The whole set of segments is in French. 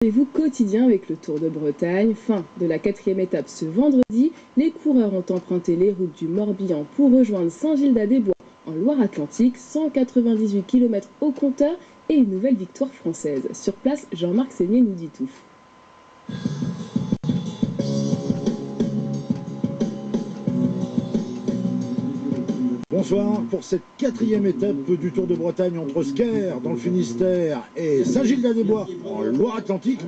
Rendez-vous quotidien avec le Tour de Bretagne. Fin de la 4e étape ce vendredi. Les coureurs ont emprunté les routes du Morbihan pour rejoindre Saint-Gildas-des-Bois en Loire-Atlantique. 198 km au compteur et une nouvelle victoire française. Sur place, Jean-Marc Seigné nous dit tout. Bonsoir pour cette 4e étape du Tour de Bretagne entre Sker dans le Finistère et Saint-Gildas-des-Bois en Loire-Atlantique.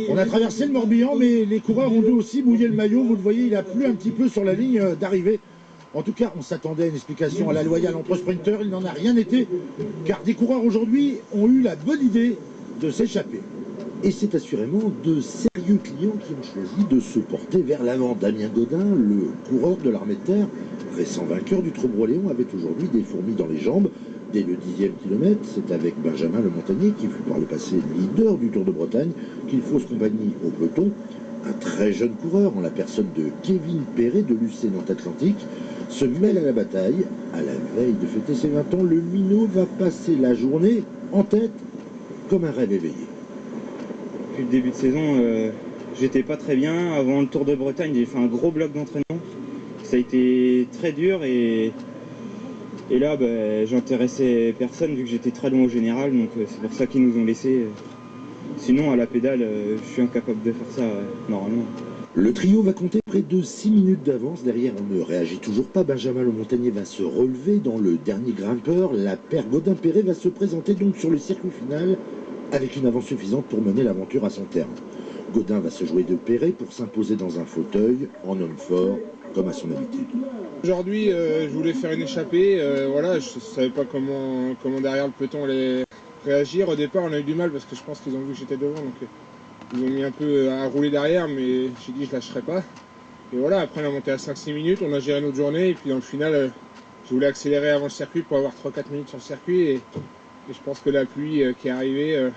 On a traversé le Morbihan, mais les coureurs ont dû aussi mouiller le maillot. Vous le voyez, il a plu un petit peu sur la ligne d'arrivée. En tout cas, on s'attendait à une explication à la loyale entre sprinteurs. Il n'en a rien été, car des coureurs aujourd'hui ont eu la bonne idée de s'échapper. Et c'est assurément de sérieux clients qui ont choisi de se porter vers l'avant. Damien Godin, le coureur de l'armée de terre, récent vainqueur du Trobreléon, avait aujourd'hui des fourmis dans les jambes. Dès le 10e kilomètre, c'est avec Benjamin Le Montagnier, qui fut par le passé leader du Tour de Bretagne, qu'il fausse compagnie au peloton. Un très jeune coureur, en la personne de Kevin Perret de l'UC Nantes Atlantique, se mêle à la bataille. À la veille de fêter ses 20 ans, le minot va passer la journée en tête comme un rêve éveillé. Depuis le début de saison, j'étais pas très bien. Avant le Tour de Bretagne, j'ai fait un gros bloc d'entraînement. Ça a été très dur et là, j'intéressais personne vu que j'étais très loin au général. Donc c'est pour ça qu'ils nous ont laissés. Sinon, à la pédale, je suis incapable de faire ça normalement. Le trio va compter près de 6 minutes d'avance. Derrière, on ne réagit toujours pas. Benjamin Le Montagnier va se relever dans le dernier grimpeur. La paire Godin-Perret va se présenter donc sur le circuit final avec une avance suffisante pour mener l'aventure à son terme. Godin va se jouer de Perret pour s'imposer dans un fauteuil, en homme fort, comme à son habitude. Aujourd'hui, je voulais faire une échappée. Voilà, je ne savais pas comment derrière le peloton allait réagir. Au départ, on a eu du mal parce que je pense qu'ils ont vu que j'étais devant. Donc ils ont mis un peu à rouler derrière, mais j'ai dit je lâcherai pas. Et voilà, après on a monté à 5-6 minutes, on a géré notre journée. Et puis dans le final, je voulais accélérer avant le circuit pour avoir 3-4 minutes sur le circuit. Et je pense que la pluie qui est arrivée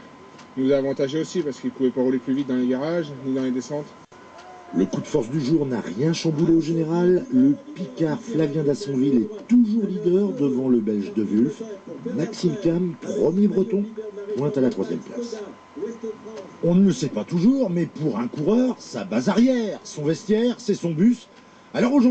nous a avantagé aussi parce qu'ils ne pouvaient pas rouler plus vite dans les virages ni dans les descentes. Le coup de force du jour n'a rien chamboulé au général. Le Picard Flavien d'Assonville est toujours leader devant le Belge de Wulf. Maxime Cam, premier breton, pointe à la 3e place. On ne le sait pas toujours, mais pour un coureur, sa base arrière, son vestiaire, c'est son bus. Alors aujourd'hui,